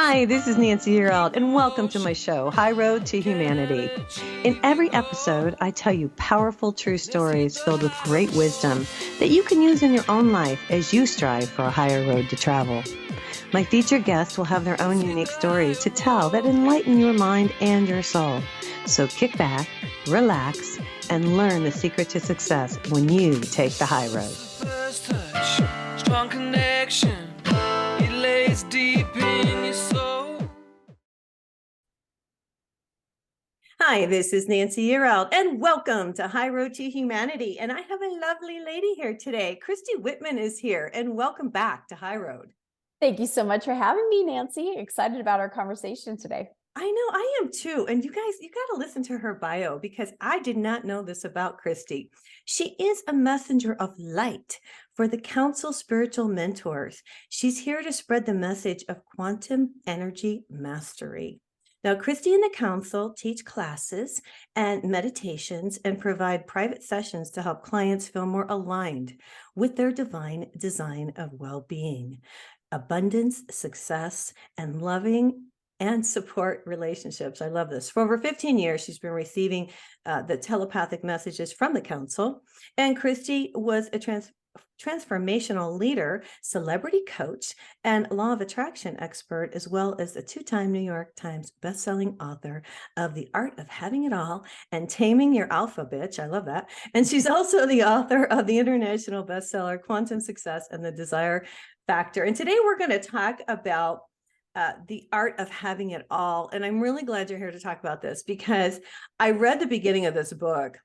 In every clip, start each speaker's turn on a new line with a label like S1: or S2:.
S1: Hi, this is Nancy Yearout, and welcome to my show, High Road to Humanity. In every episode, I tell you powerful true stories filled with great wisdom that you can use in your own life as you strive for a higher road to travel. My featured guests will have their own unique stories to tell that enlighten your mind and your soul. So kick back, relax, and learn the secret to success when you take the high road.
S2: First touch, strong connection, it lays deep in your soul.
S1: Hi, this is Nancy Yearout, and welcome to High Road to Humanity. And I have a lovely lady here today. Christy Whitman is here, and welcome back to High Road.
S3: Thank you so much for having me, Nancy. Excited about our conversation today.
S1: I know, I am too. And you guys, you got to listen to her bio because I did not know this about Christy. She is a messenger of light for the Council Spiritual Mentors. She's here to spread the message of quantum energy mastery. Now, Christy and the Council teach classes and meditations and provide private sessions to help clients feel more aligned with their divine design of well-being, abundance, success, and loving and support relationships. I love this. For over 15 years, she's been receiving the telepathic messages from the Council. And Christy was a transformational leader, celebrity coach, and law of attraction expert, as well as a two-time New York Times bestselling author of The Art of Having It All and Taming Your Alpha Bitch. I love that. And she's also the author of the international bestseller, Quantum Success and the Desire Factor. And today we're going to talk about the art of having it all. And I'm really glad you're here to talk about this because I read the beginning of this book.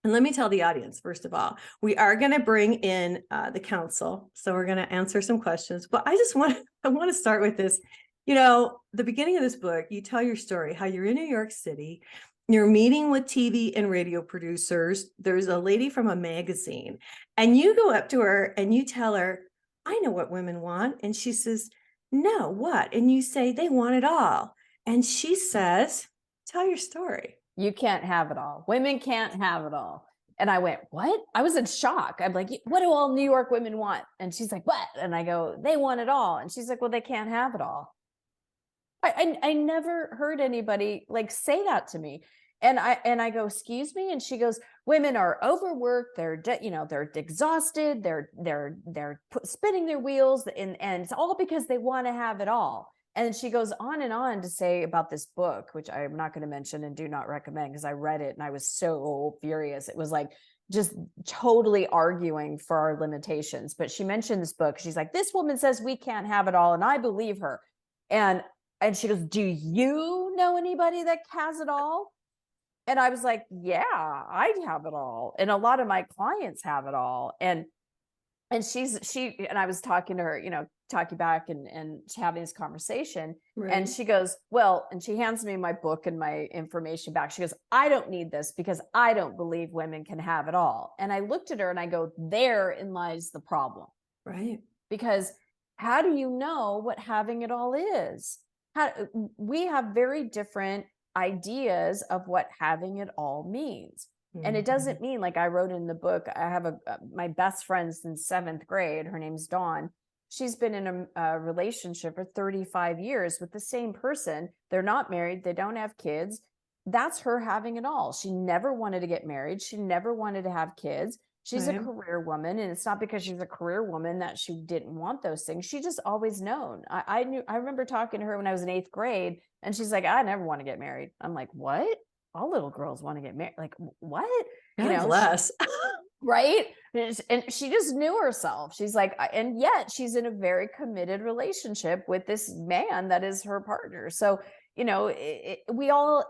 S1: And let me tell the audience, first of all, we are going to bring in the Council. So we're going to answer some questions. But I want to start with this. You know, the beginning of this book, you tell your story, how you're in New York City, you're meeting with TV and radio producers. There's a lady from a magazine, and you go up to her and you tell her, I know what women want. And she says, no, what? And you say, they want it all. And she says, tell your story.
S3: You can't have it all. Women can't have it all. And I went, what? I was in shock. I'm like, what do all New York women want? And she's like, what? And I go, they want it all. And she's like, well, they can't have it all. I never heard anybody like say that to me. And I go, excuse me? And she goes, women are overworked. They're exhausted. They're spinning their wheels, and it's all because they want to have it all. And she goes on to say about this book, which I'm not going to mention and do not recommend because I read it and I was so furious. It was like just totally arguing for our limitations. But she mentioned this book. She's like, this woman says we can't have it all. And I believe her. And she goes, do you know anybody that has it all? And I was like, yeah, I have it all. And a lot of my clients have it all. And I was talking to her, talking back and having this conversation. Right. And she goes, well, and she hands me my book and my information back. She goes, I don't need this because I don't believe women can have it all. And I looked at her and I go, therein lies the problem. Right. Because how do you know what having it all is? We have very different ideas of what having it all means. Mm-hmm. And it doesn't mean, like I wrote in the book, I have my best friend since 7th grade. Her name's Dawn. She's been in a relationship for 35 years with the same person. They're not married. They don't have kids. That's her having it all. She never wanted to get married. She never wanted to have kids. She's right. A career woman. And it's not because she's a career woman that she didn't want those things. She just always known. I remember talking to her when I was in 8th grade and she's like, I never want to get married. I'm like, what? All little girls want to get married. Like, what?
S1: God bless.
S3: Right. And she just knew herself. She's like, and yet she's in a very committed relationship with this man that is her partner. So, we all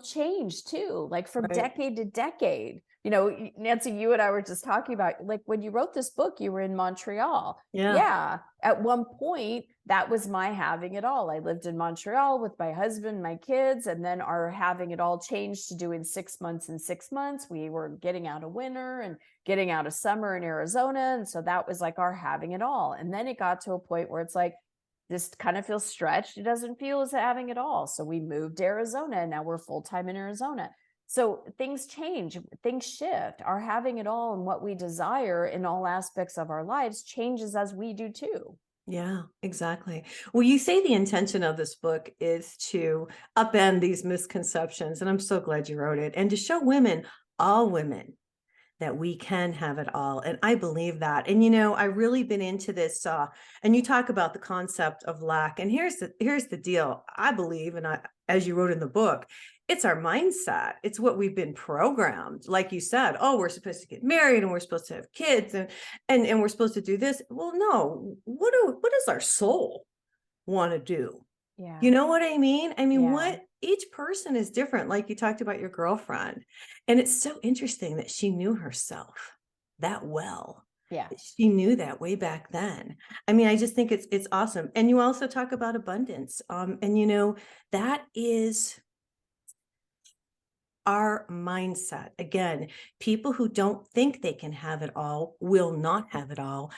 S3: change too, like from right. decade to decade. Nancy, you and I were just talking about, like, when you wrote this book, you were in Montreal. Yeah. At one point, that was my having it all. I lived in Montreal with my husband, my kids, and then our having it all changed to doing 6 months and 6 months. We were getting out of winter and getting out of summer in Arizona. And so that was like our having it all. And then it got to a point where it's like, this kind of feels stretched. It doesn't feel as having it all. So we moved to Arizona and now we're full-time in Arizona. So things change, things shift. Our having it all and what we desire in all aspects of our lives changes as we do too.
S1: Yeah, exactly. Well, you say the intention of this book is to upend these misconceptions, and I'm so glad you wrote it, and to show women, all women, that we can have it all. And I believe that. And I really been into this and you talk about the concept of lack. And here's the deal. I believe, and as you wrote in the book, it's our mindset. It's what we've been programmed. Like you said, oh, we're supposed to get married and we're supposed to have kids and we're supposed to do this. Well, no, what does our soul want to do? You
S3: Yeah.
S1: know what I mean? I mean,
S3: Yeah.
S1: what each person is different, like you talked about your girlfriend. And it's so interesting that she knew herself that well.
S3: Yeah.
S1: That she knew that way back then. I mean, I just think it's awesome. And you also talk about abundance. And that is our mindset. Again, people who don't think they can have it all will not have it all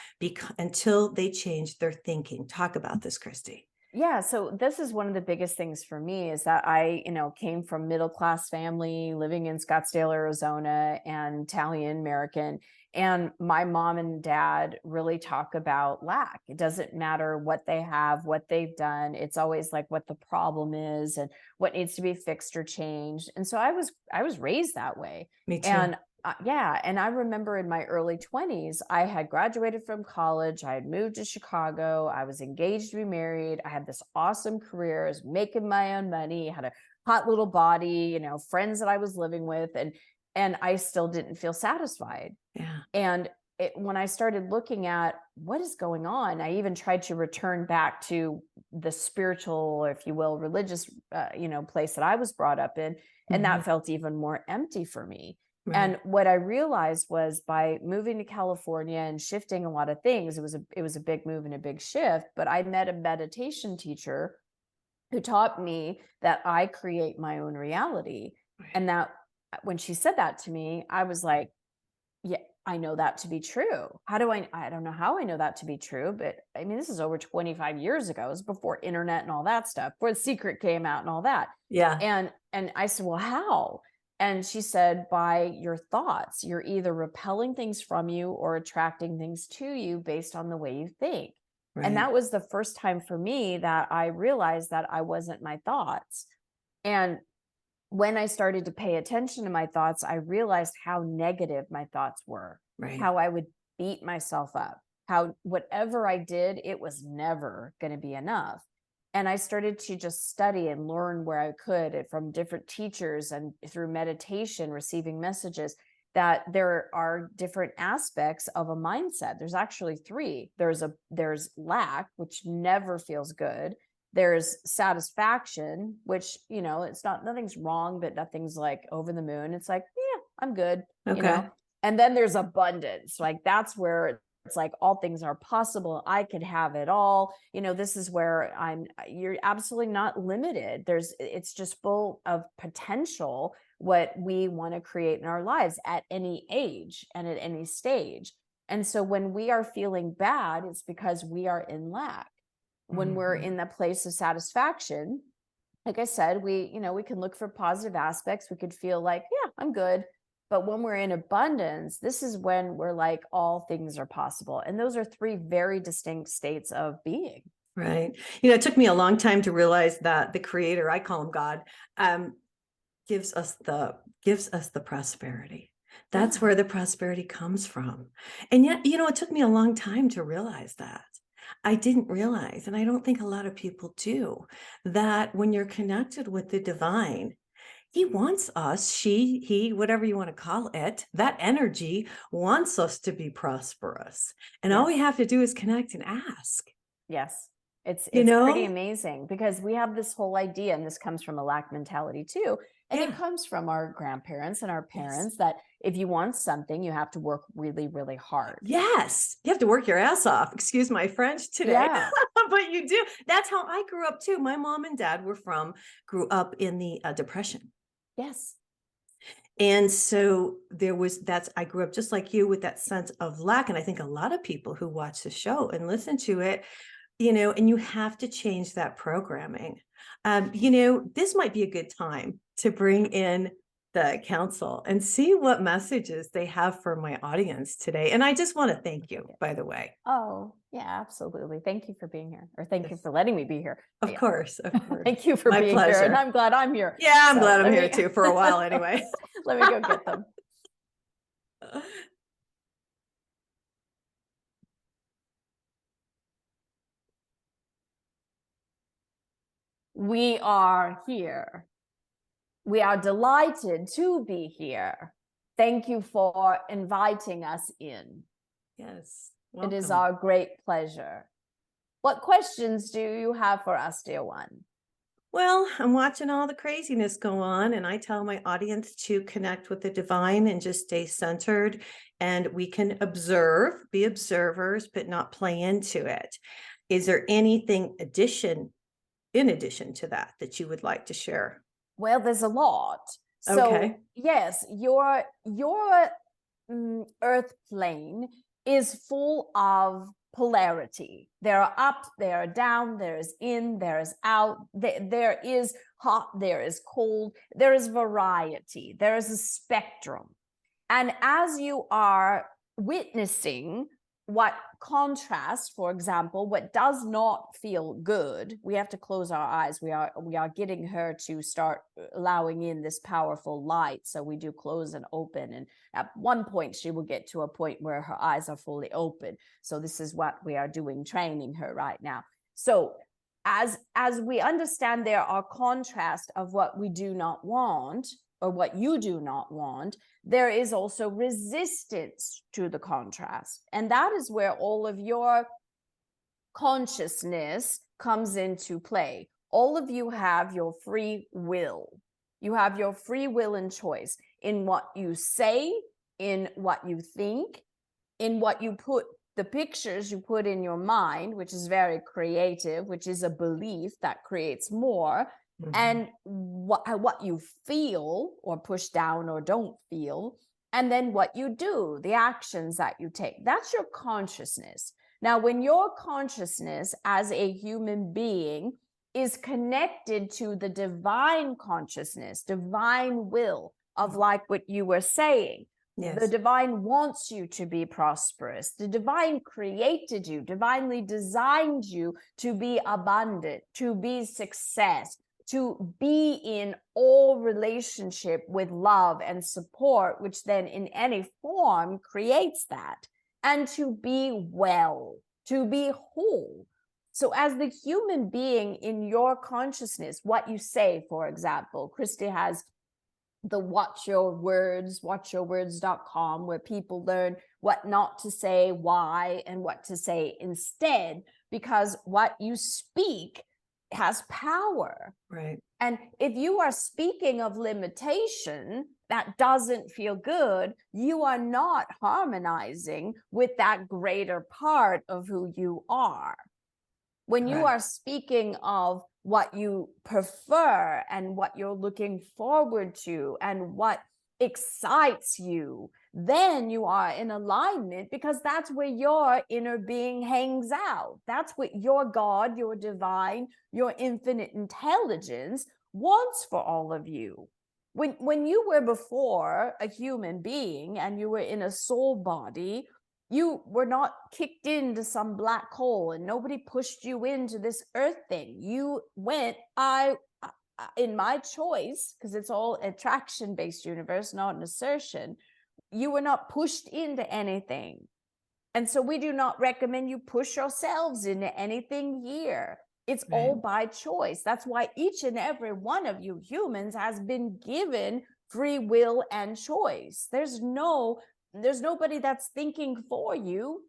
S1: until they change their thinking. Talk about this, Christy.
S3: Yeah, so this is one of the biggest things for me is that I, came from middle class family living in Scottsdale, Arizona, and Italian American. And my mom and dad really talk about lack. It doesn't matter what they have, what they've done. It's always like what the problem is and what needs to be fixed or changed. And so I was raised that way.
S1: Me too.
S3: And yeah. And I remember in my early 20s, I had graduated from college. I had moved to Chicago. I was engaged to be married. I had this awesome career. I was making my own money, had a hot little body, friends that I was living with. And I still didn't feel satisfied.
S1: Yeah.
S3: And when I started looking at what is going on, I even tried to return back to the spiritual, if you will, religious, place that I was brought up in. And that felt even more empty for me.
S1: Right.
S3: And what I realized was by moving to California and shifting a lot of things, it was a big move and a big shift. But I met a meditation teacher who taught me that I create my own reality.
S1: Right.
S3: And that when she said that to me, I was like, yeah, I know that to be true. I don't know how I know that to be true, but I mean, this is over 25 years ago. It was before internet and all that stuff, before The Secret came out and all that.
S1: Yeah.
S3: And I said, well, how? And she said, by your thoughts, you're either repelling things from you or attracting things to you based on the way you think.
S1: Right.
S3: And that was the first time for me that I realized that I wasn't my thoughts. And when I started to pay attention to my thoughts, I realized how negative my thoughts were,
S1: Right.
S3: how I would beat myself up, how whatever I did, it was never going to be enough. And I started to just study and learn where I could from different teachers and through meditation, receiving messages that there are different aspects of a mindset. There's actually three. There's lack, which never feels good. There's satisfaction, which, nothing's wrong, but nothing's like over the moon. It's like, yeah, I'm good.
S1: Okay.
S3: And then there's abundance. Like that's where it's like all things are possible. I could have it all. This is where you're absolutely not limited. It's just full of potential, what we want to create in our lives at any age and at any stage. And so when we are feeling bad, it's because we are in lack. When we're in the place of satisfaction, like I said, we can look for positive aspects. We could feel like, yeah, I'm good. But when we're in abundance, this is when we're like, all things are possible. And those are three very distinct states of being.
S1: Right. It took me a long time to realize that the creator, I call him God, gives us the prosperity. That's where the prosperity comes from. And yet, it took me a long time to realize that. I didn't realize, and I don't think a lot of people do, that when you're connected with the divine, he wants us, he, whatever you want to call it, that energy wants us to be prosperous. And all we have to do is connect and ask.
S3: Yes. It's pretty amazing because we have this whole idea, and this comes from a lack mentality too. And it comes from our grandparents and our parents that if you want something, you have to work really, really hard.
S1: Yes. You have to work your ass off. Excuse my French today.
S3: Yeah.
S1: But you do. That's how I grew up too. My mom and dad grew up in the Depression.
S3: Yes.
S1: And so I grew up just like you with that sense of lack. And I think a lot of people who watch the show and listen to it, and you have to change that programming. This might be a good time to bring in the council and see what messages they have for my audience today. And I just want to thank you, by the way.
S3: Oh, Yeah, absolutely. Thank you for being here, or thank you
S1: Yes.
S3: for letting me be here.
S1: Of
S3: Yeah.
S1: course, of course.
S3: Thank you for
S1: My
S3: being here, and
S1: pleasure.
S3: I'm glad I'm here.
S1: Yeah, I'm
S3: So
S1: glad I'm
S3: let
S1: here
S3: me-
S1: too for a while anyway.
S3: Let me go get them. We are here. We are delighted to be here. Thank you for inviting us in.
S1: Yes.
S3: It is
S1: Welcome.
S3: our great pleasure. What questions do you have for us, dear one?
S1: Well, I'm watching all the craziness go on, and I tell my audience to connect with the divine and just stay centered. And we can observe, be observers, but not play into it. Is there anything in addition to that you would like to share?
S3: Well, there's a lot. So
S1: Okay.
S3: yes, your earth plane is full of polarity. There are up, there are down, there is in, there is out, there is hot, there is cold, there is variety, there is a spectrum. And as you are witnessing what contrasts, for example, what does not feel good, we have to close our eyes. We are getting her to start allowing in this powerful light. So we do close and open. And at one point, she will get to a point where her eyes are fully open. So this is what we are doing, training her right now. So as we understand, there are contrasts of what we do not want, or what you do not want, there is also resistance to the contrast. And that is where all of your consciousness comes into play. All of you have your free will. You have your free will and choice in what you say, in what you think, in what you put, the pictures you put in your mind, which is very creative, which is a belief that creates more.
S1: Mhm.
S3: And what you feel or push down or don't feel, and then what you do, the actions that you take. That's your consciousness. Now, when your consciousness as a human being is connected to the divine consciousness, divine will of, like what you were saying,
S1: Yes.
S3: the divine wants you to be prosperous. The divine created you, divinely designed you to be abundant, to be success, to be in all relationship with love and support, which then in any form creates that, and to be well, to be whole. So as the human being in your consciousness, what you say, for example, Christy has the watchyourwords.com, where people learn what not to say, why, and what to say instead, because what you speak has power.
S1: Right.
S3: And if you are speaking of limitation that doesn't feel good, you are not harmonizing with that greater part of who you are. When you are speaking of what you prefer and what you're looking forward to and what excites you, then you are in alignment, because that's where your inner being hangs out. That's what your God, your divine, your infinite intelligence wants for all of you. When you were before a human being and you were in a soul body, you were not kicked into some black hole and nobody pushed you into this earth thing. You went, in my choice, because it's all attraction-based universe, not an assertion, you were not pushed into anything. And so we do not recommend you push yourselves into anything here. It's all by choice. That's why each and every one of you humans has been given free will and choice. There's nobody that's thinking for you.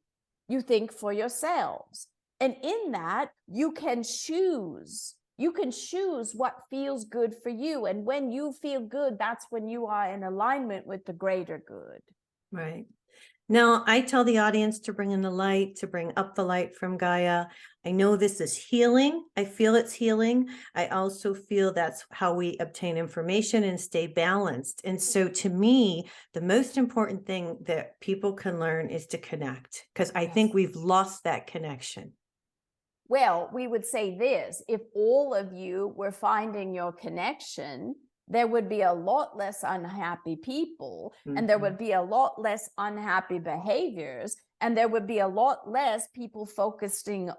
S3: You think for yourselves. And in that, you can choose. You can choose what feels good for you. And when you feel good, that's when you are in alignment with the greater good.
S1: Right. Now, I tell the audience to bring in the light, to bring up the light from Gaia. I know this is healing. I feel it's healing. I also feel that's how we obtain information and stay balanced. And so to me, the most important thing that people can learn is to connect, because I think we've lost that connection.
S3: Well, we would say this: if all of you were finding your connection, there would be a lot less unhappy people, and there would be a lot less unhappy behaviors, and there would be a lot less people focusing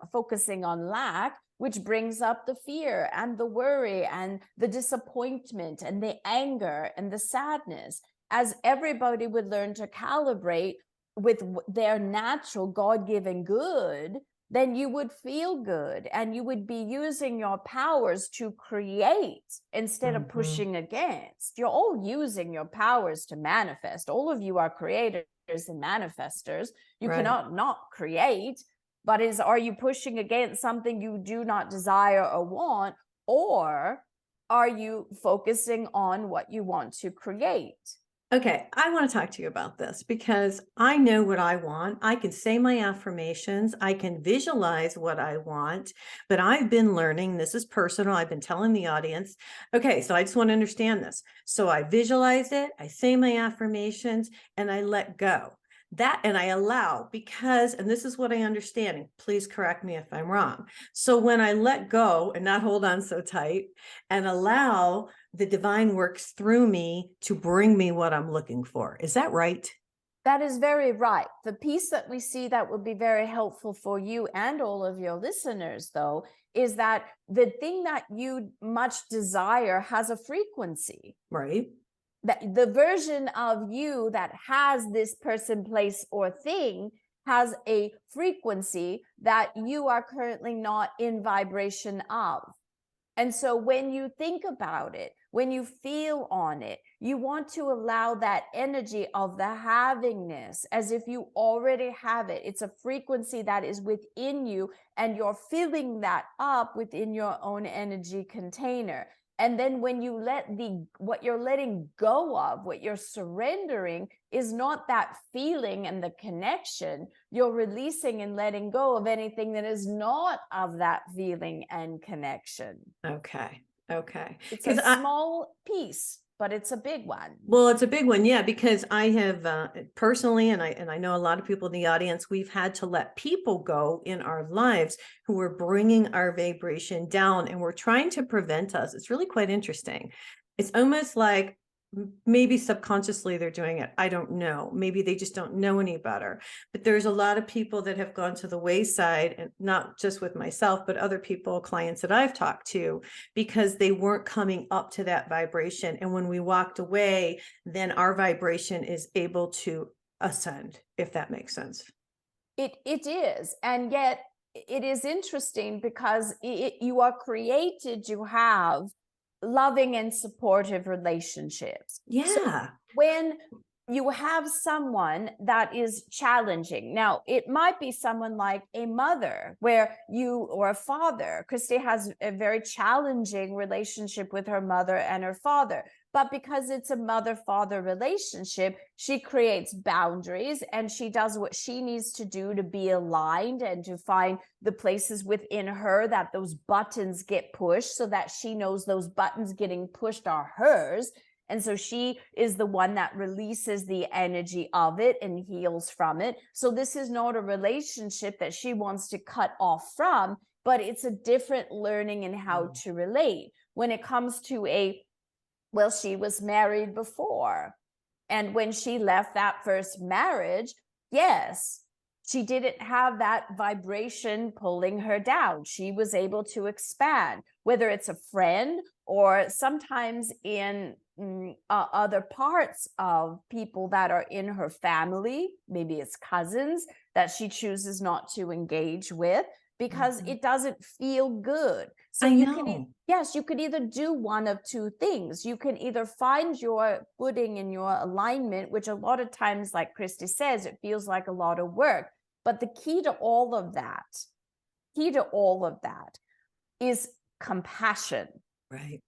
S3: on lack, which brings up the fear and the worry and the disappointment and the anger and the sadness. As everybody would learn to calibrate with their natural God-given good, then you would feel good and you would be using your powers to create instead of pushing against. You're all using your powers to manifest. All of you are creators and manifestors. You cannot not create, but are you pushing against something you do not desire or want, or are you focusing on what you want to create?
S1: Okay, I want to talk to you about this because I know what I want. I can say my affirmations. I can visualize what I want, but I've been learning, this is personal. I've been telling the audience, okay, so I just want to understand this. So I visualize it, I say my affirmations, and I let go. That, and I allow, because, and this is what I understand, and please correct me if I'm wrong. So when I let go and not hold on so tight and allow, the divine works through me to bring me what I'm looking for. Is that right?
S3: That is very right. The piece that we see that would be very helpful for you and all of your listeners, though, is that the thing that you much desire has a frequency.
S1: Right.
S3: That the version of you that has this person, place, or thing has a frequency that you are currently not in vibration of. And so when you think about it, when you feel on it, you want to allow that energy of the havingness as if you already have it. It's a frequency that is within you, and you're filling that up within your own energy container. And then when you what you're letting go of, what you're surrendering is not that feeling and the connection. You're releasing and letting go of anything that is not of that feeling and connection.
S1: Okay. Okay.
S3: It's a small piece, but it's a big one.
S1: Well, it's a big one. Yeah, because I have personally, and I know a lot of people in the audience, we've had to let people go in our lives who are bringing our vibration down, and we're trying to prevent us. It's really quite interesting. It's almost like maybe subconsciously they're doing it. I don't know. Maybe they just don't know any better. But there's a lot of people that have gone to the wayside, and not just with myself, but other people, clients that I've talked to, because they weren't coming up to that vibration. And when we walked away, then our vibration is able to ascend, if that makes sense.
S3: It is. And yet it is interesting because you are created to have loving and supportive relationships.
S1: Yeah.
S3: So when you have someone that is challenging, now it might be someone like a mother or a father. Christy has a very challenging relationship with her mother and her father. But because it's a mother-father relationship, she creates boundaries and she does what she needs to do to be aligned and to find the places within her that those buttons get pushed, so that she knows those buttons getting pushed are hers. And so she is the one that releases the energy of it and heals from it. So this is not a relationship that she wants to cut off from, but it's a different learning in how to relate. When it comes to well, she was married before. And when she left that first marriage, yes, she didn't have that vibration pulling her down. She was able to expand, whether it's a friend or sometimes in other parts of people that are in her family. Maybe it's cousins that she chooses not to engage with because it doesn't feel good. So you could either do one of two things. You can either find your footing and your alignment, which a lot of times, like Christy says, it feels like a lot of work. But the key to all of that is compassion.
S1: Right.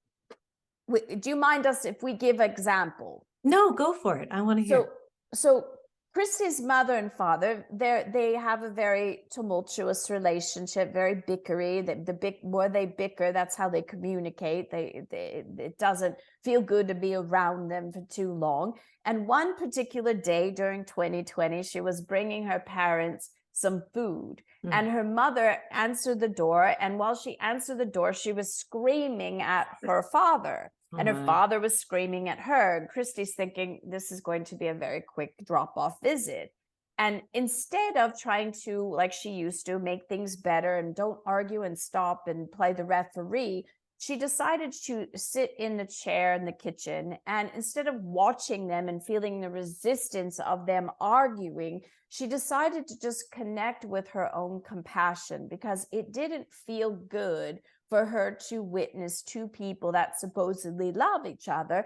S3: Do you mind us if we give example?
S1: No, go for it. I want to hear.
S3: So Christy's mother and father, they have a very tumultuous relationship, very bickery. The more they bicker, that's how they communicate. It doesn't feel good to be around them for too long. And one particular day during 2020, she was bringing her parents some food, and her mother answered the door. And while she answered the door, she was screaming at her father. And her father was screaming at her. And Christy's thinking, this is going to be a very quick drop-off visit. And instead of trying to, like she used to, make things better and don't argue and stop and play the referee, she decided to sit in the chair in the kitchen. And instead of watching them and feeling the resistance of them arguing, she decided to just connect with her own compassion, because it didn't feel good for her to witness two people that supposedly love each other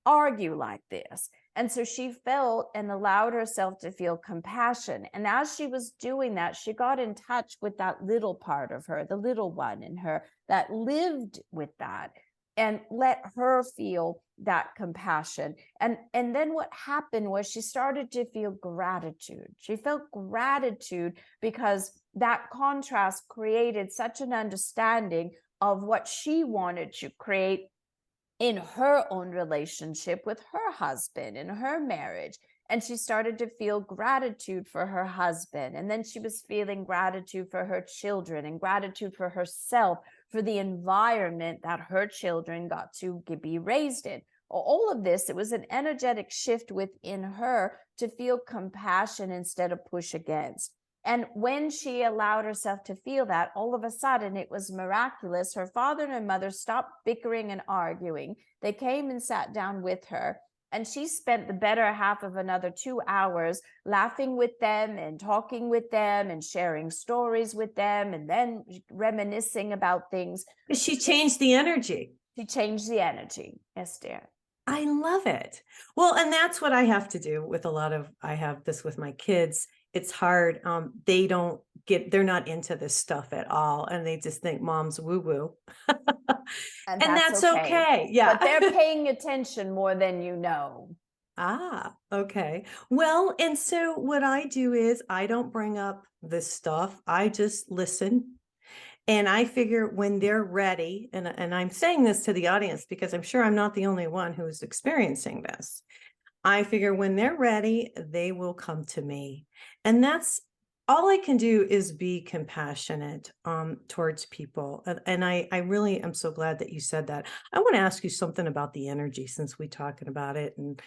S3: argue like this. And so she felt and allowed herself to feel compassion. And as she was doing that, she got in touch with that little part of her, the little one in her that lived with that, and let her feel that compassion. And then what happened was she started to feel gratitude. She felt gratitude because that contrast created such an understanding of what she wanted to create in her own relationship with her husband, in her marriage. And she started to feel gratitude for her husband. And then she was feeling gratitude for her children and gratitude for herself, for the environment that her children got to be raised in. All of this, it was an energetic shift within her to feel compassion instead of push against. And when she allowed herself to feel that, all of a sudden it was miraculous. Her father and her mother stopped bickering and arguing. They came and sat down with her, and she spent the better half of another 2 hours laughing with them and talking with them and sharing stories with them, and then reminiscing about things.
S1: She changed the energy.
S3: She changed the energy. Yes, dear.
S1: I love it. Well, and that's what I have to do with I have this with my kids. It's hard. They're not into this stuff at all. And they just think mom's woo woo.
S3: And
S1: And that's okay. Yeah.
S3: But they're paying attention more than you know.
S1: Ah, okay. Well, and so what I do is I don't bring up this stuff. I just listen. And I figure when they're ready, and I'm saying this to the audience because I'm sure I'm not the only one who's experiencing this. I figure when they're ready, they will come to me. And that's all I can do, is be compassionate towards people. And I really am so glad that you said that. I want to ask you something about the energy, since we're talking about it. And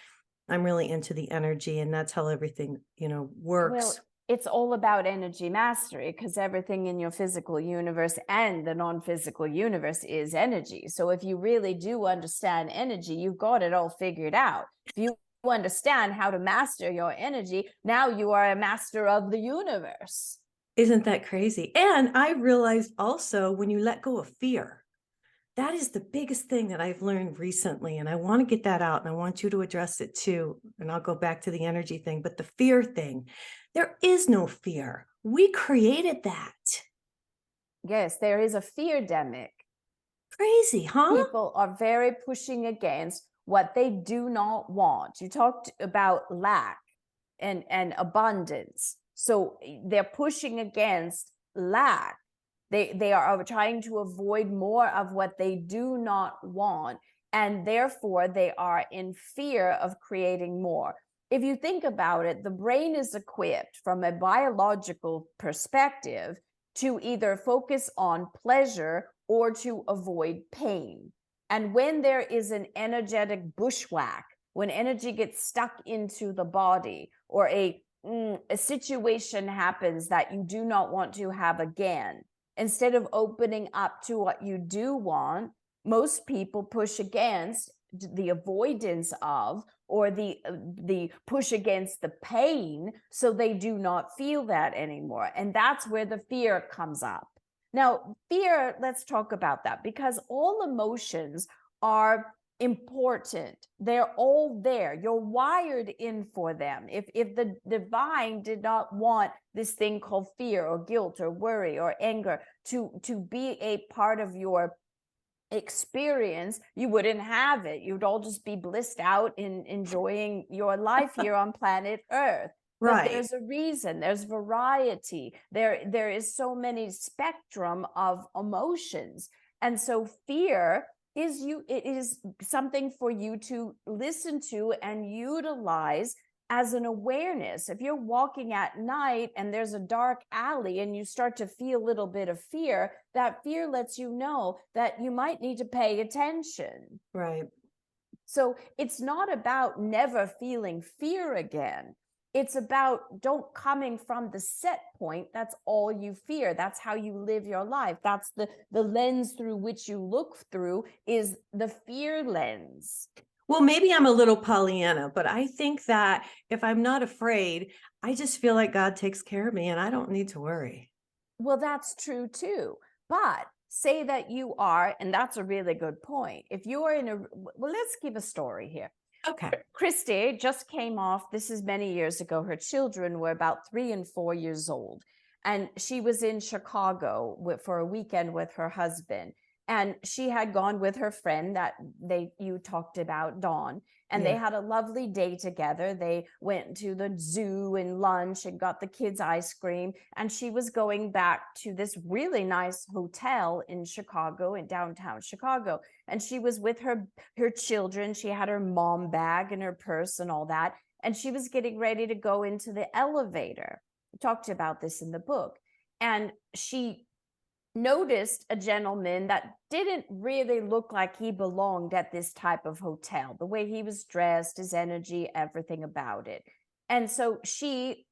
S1: I'm really into the energy, and that's how everything, works.
S3: Well, it's all about energy mastery, because everything in your physical universe and the non-physical universe is energy. So if you really do understand energy, you've got it all figured out. If you understand how to master your energy, now you are a master of the universe.
S1: Isn't that crazy? And I realized also, when you let go of fear, that is the biggest thing that I've learned recently. And I want to get that out, and I want you to address it too. And I'll go back to the energy thing, but the fear thing, there is no fear. We created that.
S3: Yes, there is a fear-demic.
S1: Crazy, huh?
S3: People are very pushing against what they do not want. You talked about lack and abundance. So they're pushing against lack. They are trying to avoid more of what they do not want. And therefore, they are in fear of creating more. If you think about it, the brain is equipped from a biological perspective to either focus on pleasure or to avoid pain. And when there is an energetic bushwhack, when energy gets stuck into the body, or a situation happens that you do not want to have again, instead of opening up to what you do want, most people push against the avoidance of, or the push against the pain, so they do not feel that anymore. And that's where the fear comes up. Now, fear, let's talk about that, because all emotions are important. They're all there. You're wired in for them. If the divine did not want this thing called fear or guilt or worry or anger to be a part of your experience, you wouldn't have it. You'd all just be blissed out in enjoying your life here on planet Earth.
S1: Right.
S3: But there's a reason. There's variety. There is so many spectrum of emotions. And so fear it is something for you to listen to and utilize as an awareness. If you're walking at night and there's a dark alley and you start to feel a little bit of fear, that fear lets you know that you might need to pay attention.
S1: Right.
S3: So it's not about never feeling fear again. It's about don't coming from the set point. That's all you fear. That's how you live your life. That's the lens through which you look through is the fear lens.
S1: Well, maybe I'm a little Pollyanna, but I think that if I'm not afraid, I just feel like God takes care of me and I don't need to worry.
S3: Well, that's true too. But say that you are, and that's a really good point. If you are in a, well, let's give a story here.
S1: Okay.
S3: Christy just came off, this is many years ago. Her children were about 3 and 4 years old. And she was in Chicago for a weekend with her husband. And she had gone with her friend that you talked about, Dawn. And they had a lovely day together. They went to the zoo and lunch and got the kids ice cream. And she was going back to this really nice hotel in Chicago, in downtown Chicago. And she was with her children. She had her mom bag and her purse and all that. And she was getting ready to go into the elevator. We talked about this in the book. And she noticed a gentleman that didn't really look like he belonged at this type of hotel, the way he was dressed, his energy, everything about it. And so she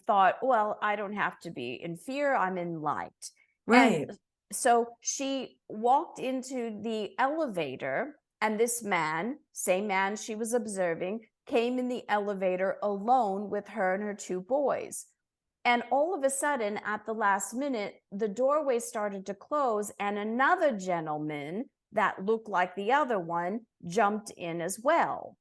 S3: thought, well, I don't have to be in fear, I'm in light.
S1: Right.
S3: And so she walked into the elevator, and this man, same man she was observing, came in the elevator alone with her and her 2 boys. And all of a sudden, at the last minute, the doorway started to close, and another gentleman that looked like the other one jumped in as well.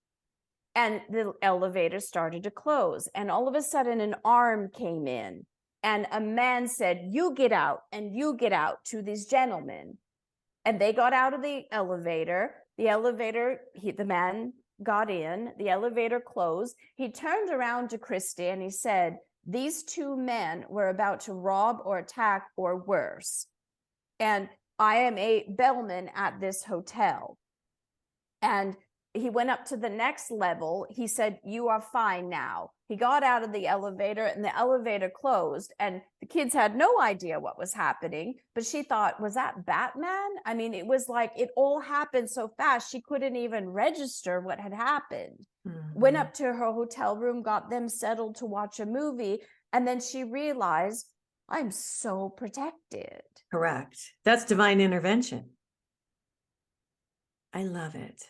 S3: And the elevator started to close. And all of a sudden, an arm came in, and a man said, "You get out, and you get out," to these gentlemen. And they got out of the elevator. The man got in, the elevator closed. He turned around to Christy and he said, "These 2 men were about to rob or attack or worse. And I am a bellman at this hotel." And he went up to the next level. He said, "You are fine now." He got out of the elevator and the elevator closed, and the kids had no idea what was happening. But she thought, was that Batman? I mean, it was like it all happened so fast. She couldn't even register what had happened. Went up to her hotel room, got them settled to watch a movie. And then she realized, I'm so protected.
S1: Correct. That's divine intervention. I love it.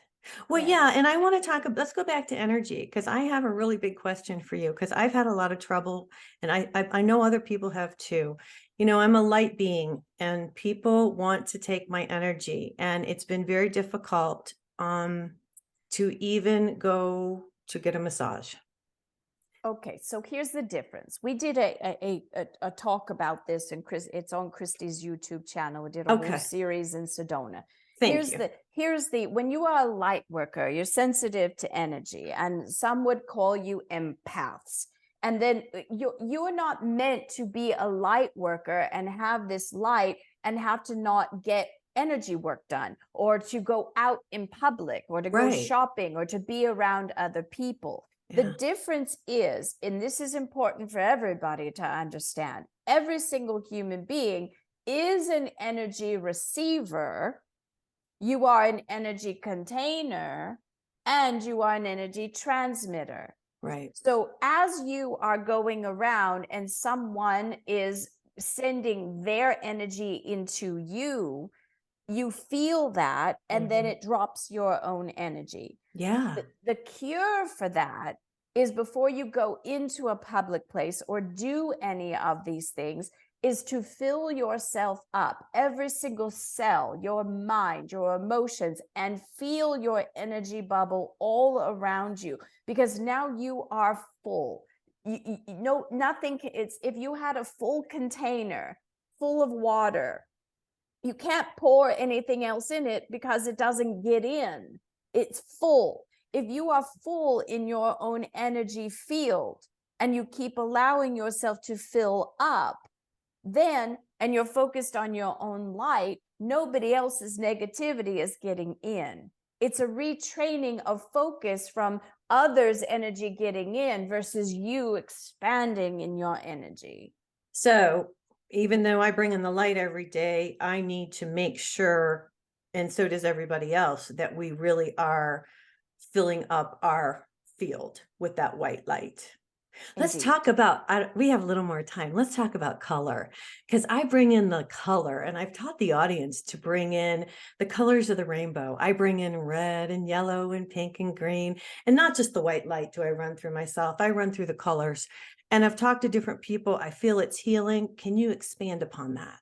S1: Well, yeah. And I want to let's go back to energy, because I have a really big question for you, because I've had a lot of trouble, and I know other people have too. You know, I'm a light being, and people want to take my energy, and it's been very difficult to even go to get a massage.
S3: Okay, so here's the difference. We did a talk about this, and it's on Christy's YouTube channel. We did a whole series in Sedona. Here's the when you are a light worker, you're sensitive to energy, and some would call you empaths. And then you're not meant to be a light worker and have this light and have to not get energy work done, or to go out in public, or to go shopping, or to be around other people. The difference is, and this is important for everybody to understand, every single human being is an energy receiver. You are an energy container, and you are an energy transmitter.
S1: Right.
S3: So as you are going around and someone is sending their energy into you, you feel that, and then it drops your own energy.
S1: Yeah.
S3: The cure for that is, before you go into a public place or do any of these things, is to fill yourself up, every single cell, your mind, your emotions, and feel your energy bubble all around you, because now you are full. You know, nothing, it's, if you had a full container full of water, you can't pour anything else in it because it doesn't get in. It's full. If you are full in your own energy field and you keep allowing yourself to fill up, then, and you're focused on your own light, nobody else's negativity is getting in. It's a retraining of focus from others' energy getting in versus you expanding in your energy.
S1: So even though I bring in the light every day, I need to make sure, and so does everybody else, that we really are filling up our field with that white light. Let's
S3: Indeed.
S1: talk about, we have a little more time. Let's talk about color, because I bring in the color, and I've taught the audience to bring in the colors of the rainbow. I bring in red and yellow and pink and green, and not just the white light do I run through myself. I run through the colors, and I've talked to different people. I feel it's healing. Can you expand upon that?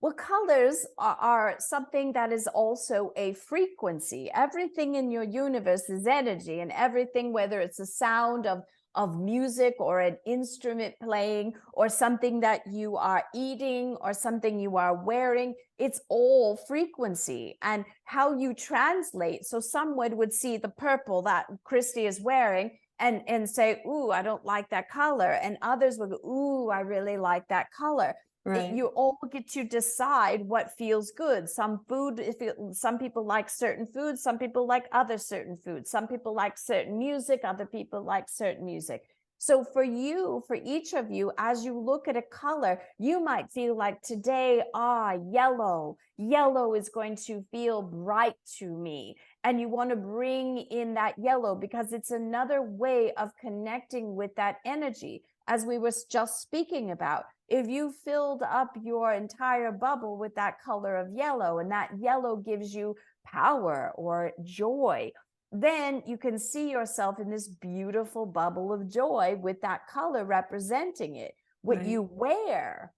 S3: Well, colors are something that is also a frequency. Everything in your universe is energy, and everything, whether it's a sound of music or an instrument playing or something that you are eating or something you are wearing, it's all frequency. And how you translate. So someone would see the purple that Christy is wearing and say, ooh, I don't like that color. And others would go, ooh, I really like that color.
S1: Right.
S3: You all get to decide what feels good. Some people like certain foods, some people like other certain foods, some people like certain music, other people like certain music. So for each of you, as you look at a color, you might feel like today, yellow is going to feel bright to me. And you want to bring in that yellow because it's another way of connecting with that energy. As we were just speaking about, if you filled up your entire bubble with that color of yellow, and that yellow gives you power or joy, then you can see yourself in this beautiful bubble of joy with that color representing it. What you wear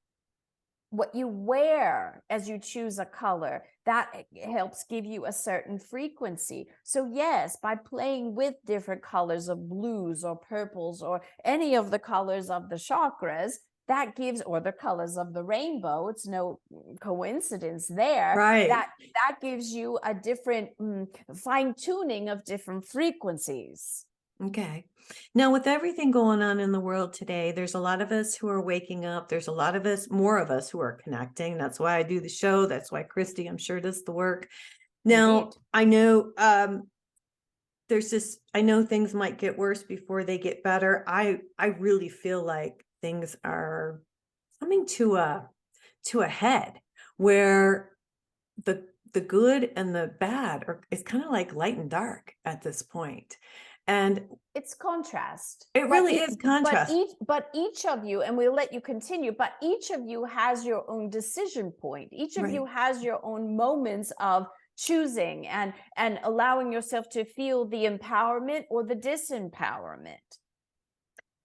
S3: as you choose a color, that helps give you a certain frequency. So yes, by playing with different colors of blues or purples or any of the colors of the chakras, that gives, or the colors of the rainbow, it's no coincidence there,
S1: Right.
S3: that gives you a different fine tuning of different frequencies.
S1: Okay. Now, with everything going on in the world today, there's a lot of us who are waking up. There's a lot of us, more of us, who are connecting. That's why I do the show. That's why Christy, I'm sure, does the work. Now,
S3: Indeed.
S1: I know I know things might get worse before they get better. I really feel like things are coming to a head where the good and the bad it's kind of like light and dark at this point. And
S3: it's contrast.
S1: it really is contrast.
S3: But each of you, and we'll let you continue, but each of you has your own decision point. Each of you has your own moments of choosing and allowing yourself to feel the empowerment or the disempowerment.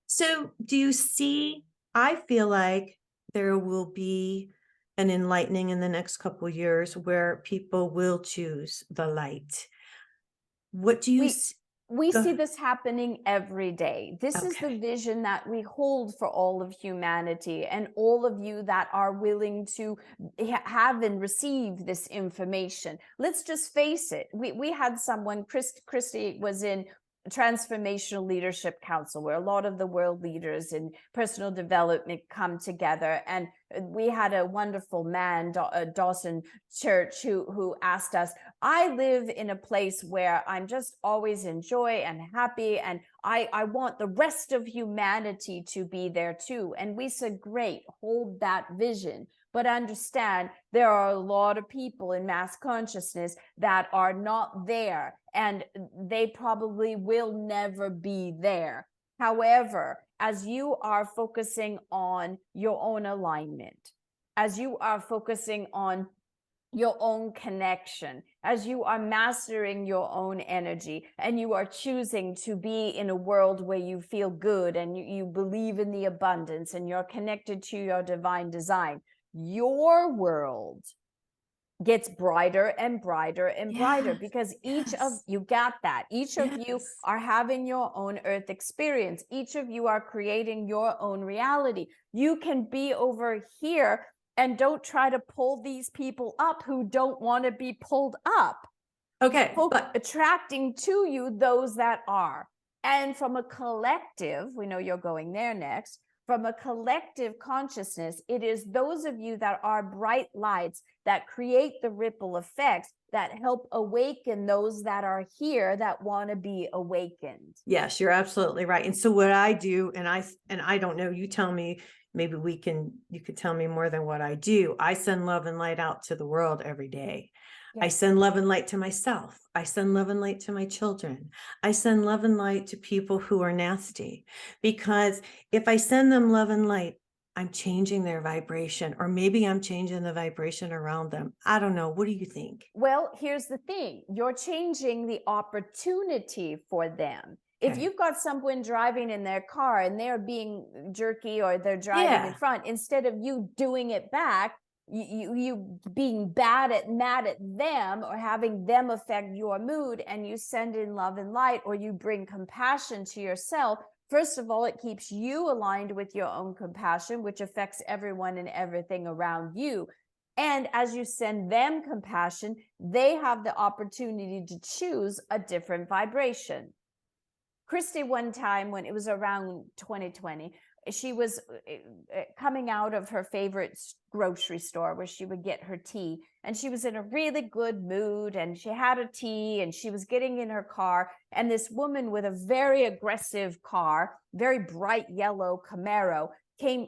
S1: So do you see, I feel like there will be an enlightening in the next couple of years where people will choose the light. What do you see?
S3: We see this happening every day. This is the vision that we hold for all of humanity, and all of you that are willing to have and receive this information. Let's just face it. We had someone, Christy was in Transformational Leadership Council, where a lot of the world leaders in personal development come together. And we had a wonderful man, Dawson Church, who asked us, I live in a place where I'm just always in joy and happy, and I want the rest of humanity to be there too. And we said, great, hold that vision. But understand, there are a lot of people in mass consciousness that are not there, and they probably will never be there. However, as you are focusing on your own alignment, as you are focusing on your own connection, as you are mastering your own energy, and you are choosing to be in a world where you feel good and you believe in the abundance and you're connected to your divine design, your world gets brighter and brighter and brighter, because each of you got that. Each of you are having your own earth experience. Each of you are creating your own reality. You can be over here, and don't try to pull these people up who don't want to be pulled up.
S1: Okay. But
S3: attracting to you those that are. And from a collective, we know you're going there next. From a collective consciousness, it is those of you that are bright lights that create the ripple effects that help awaken those that are here that want to be awakened.
S1: Yes, you're absolutely right. And so what I do, and I don't know, you tell me, maybe you could tell me more than what I do. I send love and light out to the world every day. I send love and light to myself. I send love and light to my children. I send love and light to people who are nasty, because if I send them love and light, I'm changing their vibration, or maybe I'm changing the vibration around them. I don't know. What do you think?
S3: Well, here's the thing. You're changing the opportunity for them. If
S1: Okay.
S3: you've got someone driving in their car and they're being jerky or they're driving in
S1: Yeah.
S3: front, instead of you doing it back, you being mad at them or having them affect your mood, and you send in love and light, or you bring compassion to yourself. First of all, it keeps you aligned with your own compassion, which affects everyone and everything around you. And as you send them compassion, they have the opportunity to choose a different vibration. Christy, one time when it was around 2020, she was coming out of her favorite grocery store where she would get her tea, and she was in a really good mood, and she had a tea, and she was getting in her car, and this woman with a very aggressive car, very bright yellow Camaro, came,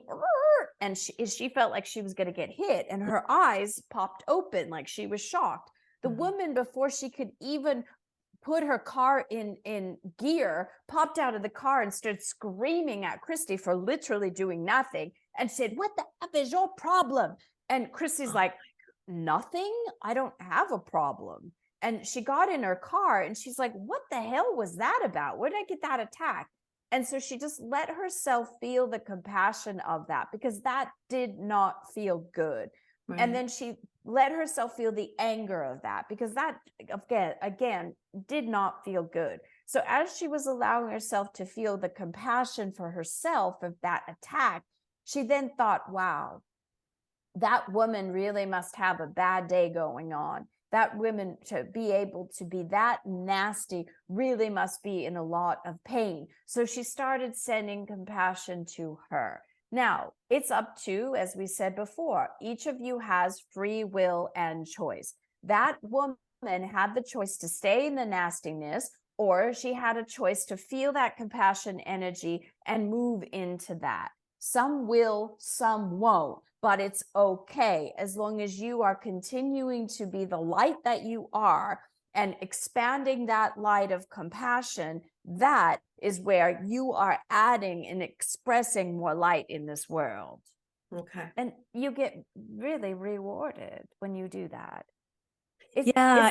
S3: and she felt like she was going to get hit, and her eyes popped open like she was shocked. The woman, before she could even put her car in gear, popped out of the car and started screaming at Christy for literally doing nothing, and said, "What the F is your problem?" And Christy's like, "Nothing. I don't have a problem." And she got in her car and she's like, "What the hell was that about? Where did I get that attack?" And so she just let herself feel the compassion of that, because that did not feel good.
S1: Right.
S3: And then she let herself feel the anger of that, because that again did not feel good. So as she was allowing herself to feel the compassion for herself of that attack, she then thought, wow, that woman really must have a bad day going on. That woman, to be able to be that nasty, really must be in a lot of pain. So she started sending compassion to her. Now, it's up to, as we said before, each of you has free will and choice. That woman had the choice to stay in the nastiness, or she had a choice to feel that compassion energy and move into that. Some will, some won't, but it's okay as long as you are continuing to be the light that you are and expanding that light of compassion. That is where you are adding and expressing more light in this world.
S1: Okay.
S3: And you get really rewarded when you do that.
S1: Yeah,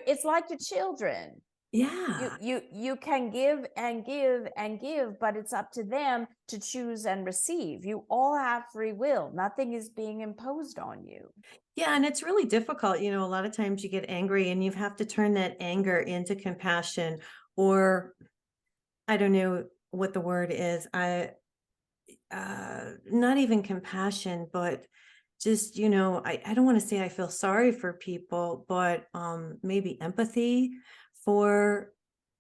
S3: It's like your children.
S1: yeah.
S3: You can give and give and give, but it's up to them to choose and receive. You all have free will. Nothing is being imposed on you.
S1: Yeah, and it's really difficult. A lot of times you get angry and you have to turn that anger into compassion, or I don't know what the word is. Not even compassion, but just, I don't want to say I feel sorry for people, but maybe empathy for,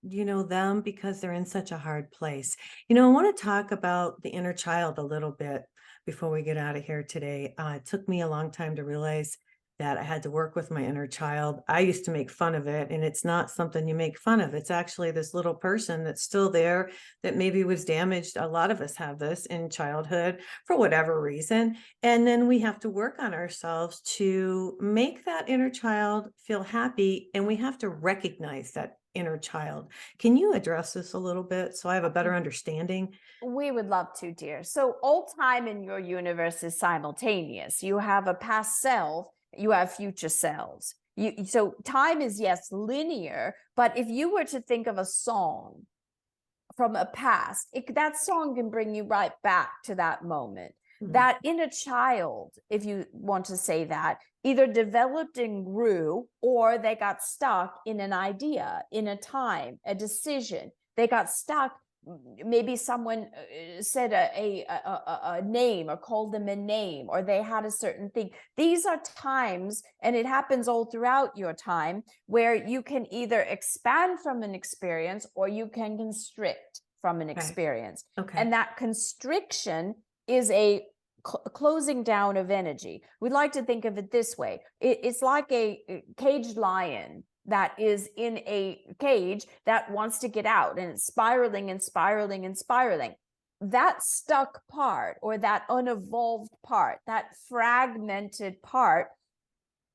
S1: them, because they're in such a hard place. I want to talk about the inner child a little bit before we get out of here today. It took me a long time to realize that I had to work with my inner child. I used to make fun of it, and it's not something you make fun of. It's actually this little person that's still there, that maybe was damaged. A lot of us have this in childhood for whatever reason. And then we have to work on ourselves to make that inner child feel happy. And we have to recognize that inner child. Can you address this a little bit so I have a better understanding?
S3: We would love to, dear. So all time in your universe is simultaneous. You have a past self, you have future selves. So time is, yes, linear, but if you were to think of a song from a past, that song can bring you right back to that moment. That inner child, if you want to say that, either developed and grew, or they got stuck in an idea, in a time, a decision. They got stuck. Maybe someone said a name, or called them a name, or they had a certain thing. These are times, and it happens all throughout your time, where you can either expand from an experience, or you can constrict from an experience.
S1: Okay.
S3: And that constriction is a closing down of energy. We like to think of it this way. It's like a caged lion that is in a cage that wants to get out, and it's spiraling and spiraling and spiraling. That stuck part, or that unevolved part, that fragmented part,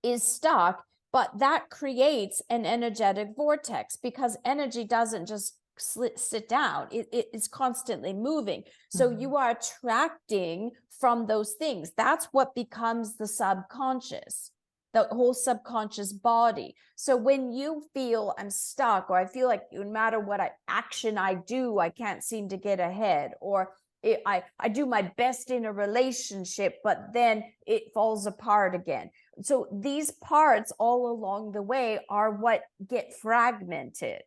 S3: is stuck but that creates an energetic vortex because energy doesn't just sit down. It is constantly moving. So you are attracting from those things. That's what becomes the subconscious, the whole subconscious body. So when you feel I'm stuck, or I feel like no matter what action I do, I can't seem to get ahead, or I do my best in a relationship, but then it falls apart again. So these parts all along the way are what get fragmented.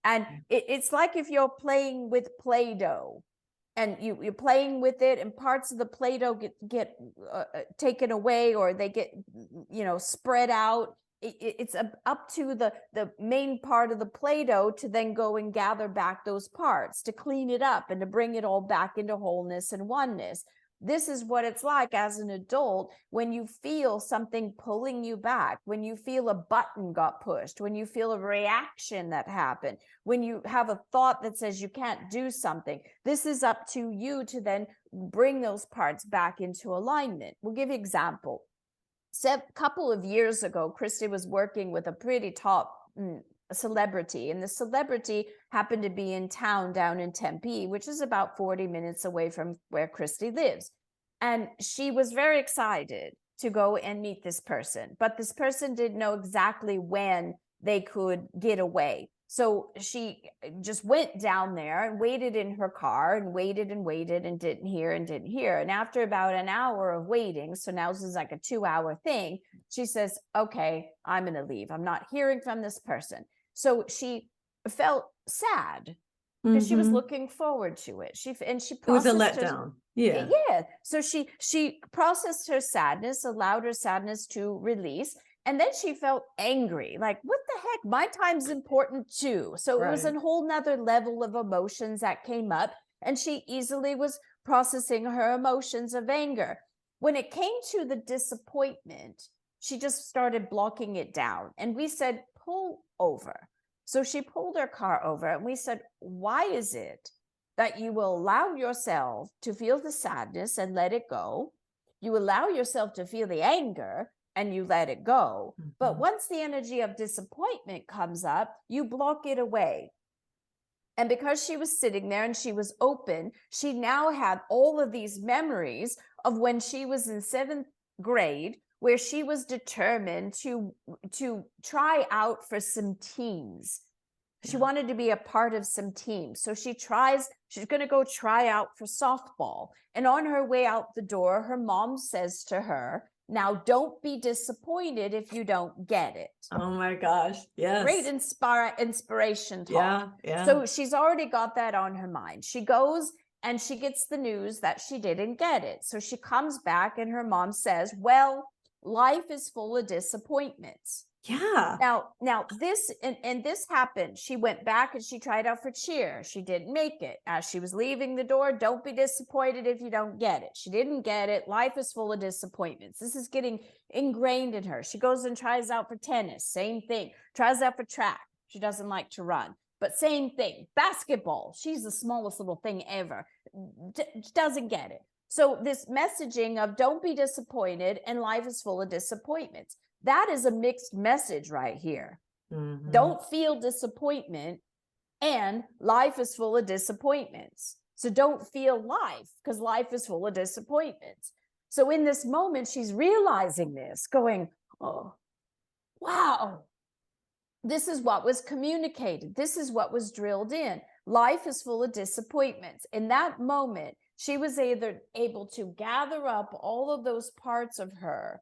S3: And it's like if you're playing with Play-Doh and you're playing with it, and parts of the Play-Doh get taken away, or they get, spread out. It's up to the main part of the Play-Doh to then go and gather back those parts, to clean it up and to bring it all back into wholeness and oneness. This is what it's like as an adult when you feel something pulling you back, when you feel a button got pushed, when you feel a reaction that happened, when you have a thought that says you can't do something. This is up to you to then bring those parts back into alignment. We'll give you an example. A couple of years ago, Christy was working with a pretty top celebrity, and the celebrity happened to be in town down in Tempe, which is about 40 minutes away from where Christy lives. And she was very excited to go and meet this person, but this person didn't know exactly when they could get away. So she just went down there and waited in her car and waited and didn't hear. And after about an hour of waiting, so now this is like a 2-hour thing, she says, okay, I'm going to leave. I'm not hearing from this person. So she felt sad because she was looking forward to it. It
S1: was a letdown. Yeah.
S3: So she processed her sadness, allowed her sadness to release. And then she felt angry, like, what the heck? My time's important too. So it was a whole nother level of emotions that came up, and she easily was processing her emotions of anger. When it came to the disappointment, she just started blocking it down. And we said, pull over. So she pulled her car over, and we said, why is it that you will allow yourself to feel the sadness and let it go? You allow yourself to feel the anger and you let it go. But once the energy of disappointment comes up, you block it away. And because she was sitting there and she was open, she now had all of these memories of when she was in 7th grade, where she was determined to try out for some teams. She wanted to be a part of some teams. So she's going to go try out for softball. And on her way out the door, her mom says to her, now, don't be disappointed if you don't get it.
S1: Oh my gosh. Yes.
S3: Great inspiration talk.
S1: Yeah.
S3: So she's already got that on her mind. She goes and she gets the news that she didn't get it. So she comes back and her mom says, well, life is full of disappointments.
S1: Yeah.
S3: Now this and this happened. She went back and she tried out for cheer. She didn't make it. As she was leaving the door, don't be disappointed if you don't get it. She didn't get it. Life is full of disappointments. This is getting ingrained in her. She goes and tries out for tennis. Same thing. Tries out for track. She doesn't like to run, but same thing. Basketball. She's the smallest little thing ever. Doesn't get it. So this messaging of don't be disappointed and life is full of disappointments. That is a mixed message right here. Don't feel disappointment, and life is full of disappointments. So don't feel life, because life is full of disappointments. So in this moment, she's realizing this, going, oh, wow, this is what was communicated. This is what was drilled in. Life is full of disappointments. In that moment, she was either able to gather up all of those parts of her,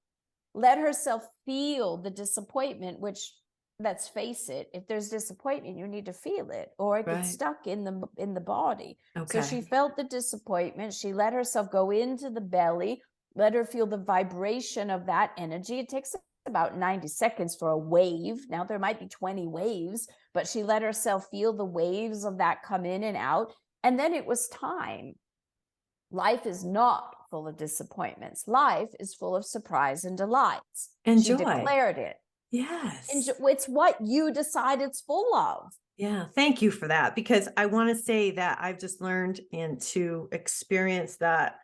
S3: let herself feel the disappointment, which, let's face it, if there's disappointment, you need to feel it, or it gets stuck in the body. So she felt the disappointment. She let herself go into the belly, let her feel the vibration of that energy. It takes about 90 seconds for a wave. Now there might be 20 waves, but she let herself feel the waves of that come in and out. And then it was time. Life is not full of disappointments. Life is full of surprise and delights.
S1: And
S3: she
S1: joy.
S3: Declared it.
S1: Yes.
S3: It's what you decide it's full of.
S1: Yeah. Thank you for that, because I want to say that I've just learned and to experience that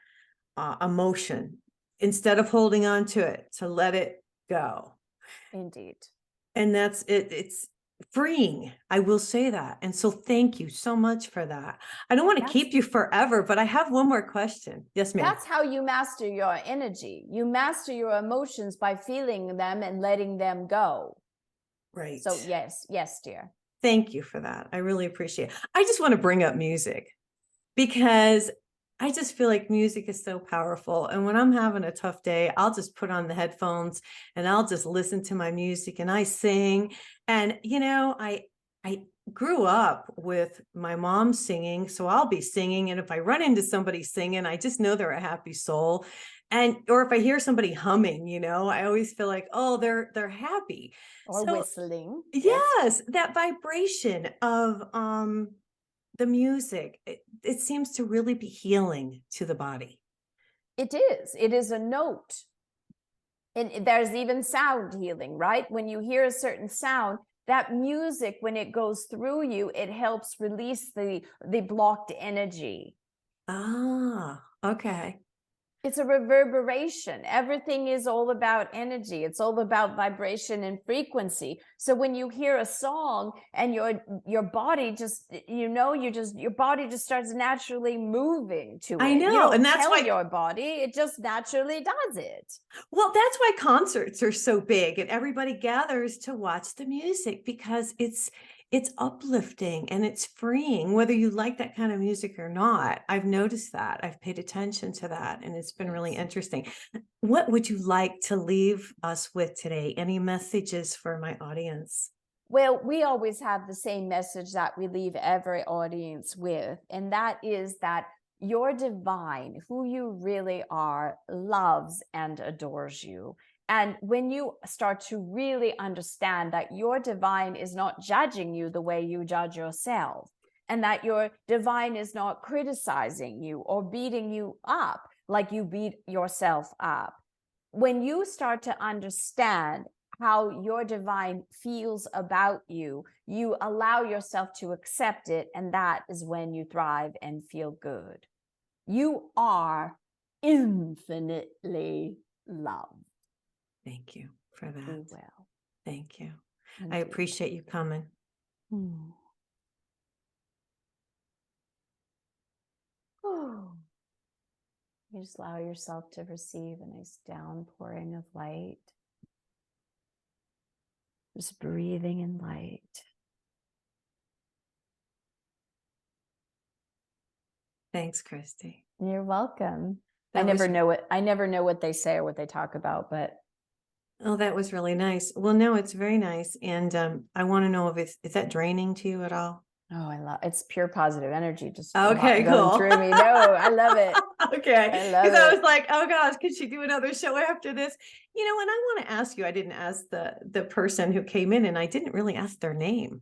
S1: emotion instead of holding on to it, to let it go.
S3: Indeed.
S1: And that's it. It's freeing. I will say that. And so thank you so much for that. I don't want to
S3: That's
S1: keep you forever, but I have one more question. Yes, ma'am.
S3: That's how you master your energy. You master your emotions by feeling them and letting them go.
S1: Right.
S3: So yes, dear.
S1: Thank you for that. I really appreciate it. I just want to bring up music because I just feel like music is so powerful. And when I'm having a tough day, I'll just put on the headphones and I'll just listen to my music and I sing. And I grew up with my mom singing, so I'll be singing. And if I run into somebody singing, I just know they're a happy soul. And or if I hear somebody humming, I always feel like, oh, they're happy.
S3: Or
S1: So
S3: whistling.
S1: yes, that vibration of the music, it seems to really be healing to the body.
S3: It is. It is a note. And there's even sound healing, right? When you hear a certain sound, that music, when it goes through you, it helps release the blocked energy.
S1: Ah, okay.
S3: It's a reverberation. Everything is all about energy. It's all about vibration and frequency. So when you hear a song and your body just, your body just starts naturally moving to it.
S1: I know.
S3: You don't
S1: And that's
S3: tell
S1: why
S3: your body, it just naturally does it.
S1: Well, that's why concerts are so big and everybody gathers to watch the music because it's uplifting and it's freeing, whether you like that kind of music or not. I've noticed that. I've paid attention to that, and it's been really interesting. What would you like to leave us with today? Any messages for my audience?
S3: Well, we always have the same message that we leave every audience with, and that is that your divine, who you really are, loves and adores you. And when you start to really understand that your divine is not judging you the way you judge yourself, and that your divine is not criticizing you or beating you up like you beat yourself up, when you start to understand how your divine feels about you, you allow yourself to accept it, and that is when you thrive and feel good. You are infinitely loved.
S1: Thank you for that.
S3: Be well.
S1: Thank you.
S3: Indeed.
S1: I appreciate you coming.
S3: You just allow yourself to receive a nice downpouring of light. Just breathing in light.
S1: Thanks, Christy.
S3: You're welcome.
S1: I
S3: never know what they say or what they talk about, but
S1: Oh, that was really nice. Well, no, it's very nice. And I want to know if is that draining to you at all?
S3: oh, I love it's pure positive energy just
S1: Okay,
S3: going
S1: cool.
S3: through me. No, I love it.
S1: Okay.
S3: I love
S1: Because I
S3: it.
S1: was like, oh gosh, could she do another show after this? And I want to ask you, I didn't ask the person who came in and I didn't really ask their name.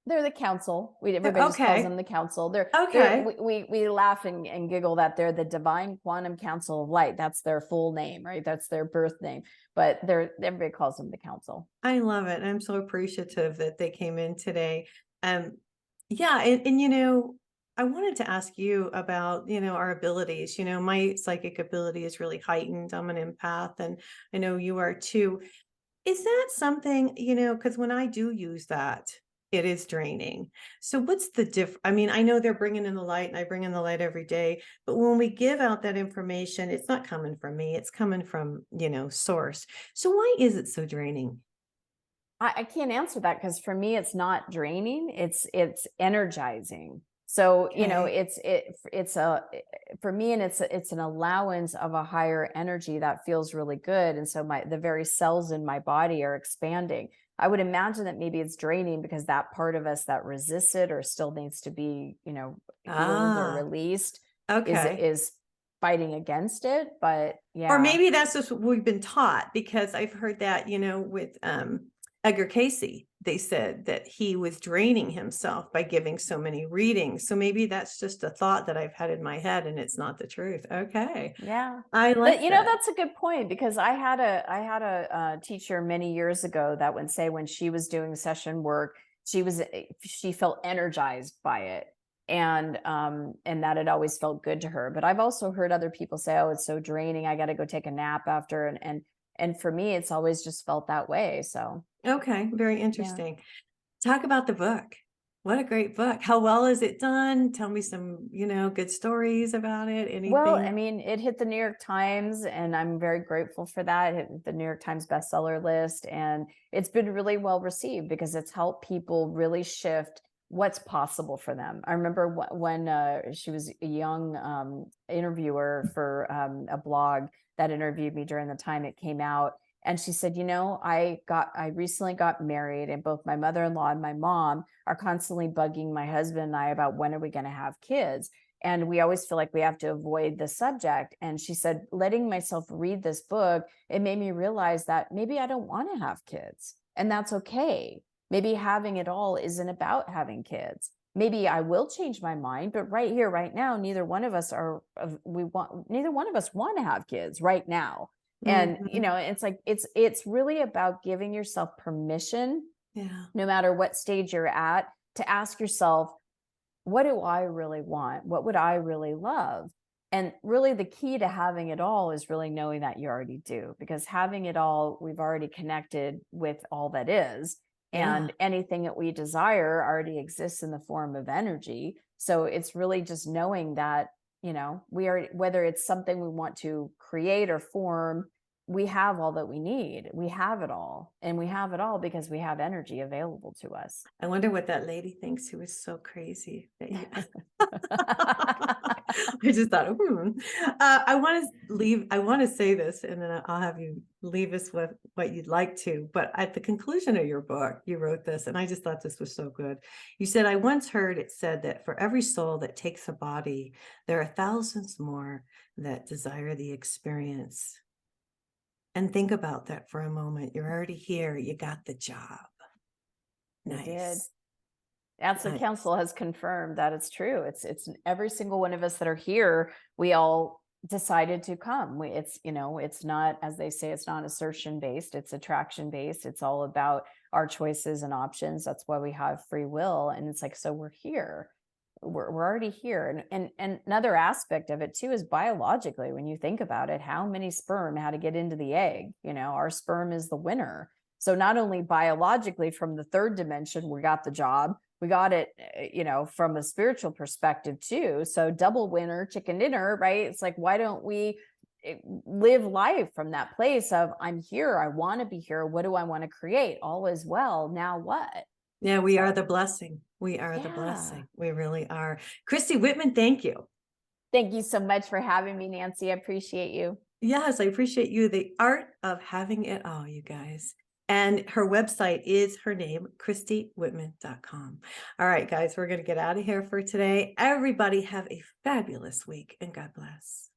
S3: They're the council. Everybody just calls them the council. We laugh and giggle that they're the Divine Quantum Council of Light. That's their full name, right? That's their birth name. But everybody calls them the council.
S1: I love it. I'm so appreciative that they came in today. Yeah, I wanted to ask you about, our abilities. My psychic ability is really heightened. I'm an empath, and I know you are too. Is that something, because when I do use that, it is draining. So what's the I mean, I know they're bringing in the light and I bring in the light every day, but when we give out that information, it's not coming from me. It's coming from, source. So why is it so draining?
S3: I can't answer that because for me, it's not draining. It's energizing. So, for me, and it's an allowance of a higher energy that feels really good. And so the very cells in my body are expanding. I would imagine that maybe it's draining because that part of us that resists it or still needs to be, healed or released is fighting against it. But yeah.
S1: Or maybe that's just what we've been taught, because I've heard that, with Edgar Casey, they said that he was draining himself by giving so many readings. So maybe that's just a thought that I've had in my head and it's not the truth. Okay.
S3: Yeah.
S1: I like
S3: But
S1: that.
S3: that's a good point, because I had a teacher many years ago that would say when she was doing session work, she felt energized by it. And that it always felt good to her. But I've also heard other people say, oh, it's so draining. I got to go take a nap after. And for me, it's always just felt that way. So
S1: Okay, very
S3: yeah.
S1: interesting. Talk about the book. What a great book. How well is it done? Tell me some, good stories about it.
S3: Well,
S1: Anything?
S3: I mean, it hit the New York Times, and I'm very grateful for that. It hit the New York Times bestseller list, and it's been really well received because it's helped people really shift what's possible for them. I remember when she was a young interviewer for a blog that interviewed me during the time it came out, and she said, I recently got married, and both my mother-in-law and my mom are constantly bugging my husband and I about when are we going to have kids. And we always feel like we have to avoid the subject. And she said, letting myself read this book, it made me realize that maybe I don't want to have kids. And that's okay. Maybe having it all isn't about having kids. Maybe I will change my mind, but right here, right now, neither one of us want to have kids right now. And
S1: Mhm.
S3: it's like it's really about giving yourself permission,
S1: Yeah.
S3: no matter what stage you're at, to ask yourself, what do I really want? What would I really love? And really the key to having it all is really knowing that you already do, because having it all, we've already connected with all that is.
S1: Yeah.
S3: And anything that we desire already exists in the form of energy. So it's really just knowing that, we are, whether it's something we want to create or form, we have all that we need. We have it all. And we have it all because we have energy available to us.
S1: I wonder what that lady thinks who is so crazy that you. I just thought, I want to say this, and then I'll have you leave us with what you'd like to. But at the conclusion of your book, you wrote this, and I just thought this was so good. You said, I once heard it said that for every soul that takes a body, there are thousands more that desire the experience. And think about that for a moment. You're already here. You got the job.
S3: We did.
S1: Nice.
S3: Absolute
S1: Nice.
S3: Council has confirmed that it's true. It's every single one of us that are here. We all decided to come. It's not, as they say, it's not assertion based. It's attraction based. It's all about our choices and options. That's why we have free will. And it's like, so we're here. We're already here. And another aspect of it too is biologically, when you think about it, how many sperm had to get into the egg? Our sperm is the winner. So not only biologically from the third dimension, we got the job, we got it, from a spiritual perspective too. So double winner, chicken dinner, right? It's like, why don't we live life from that place of, I'm here, I want to be here. What do I want to create? All is well. Now what?
S1: Yeah, we are the blessing. We are the
S3: Yeah.
S1: blessing. We really are. Christy Whitman, thank you.
S3: Thank you so much for having me, Nancy. I appreciate you.
S1: Yes, I appreciate you. The art of having it all, you guys. And her website is her name, ChristyWhitman.com. All right, guys, we're going to get out of here for today. Everybody have a fabulous week, and God bless.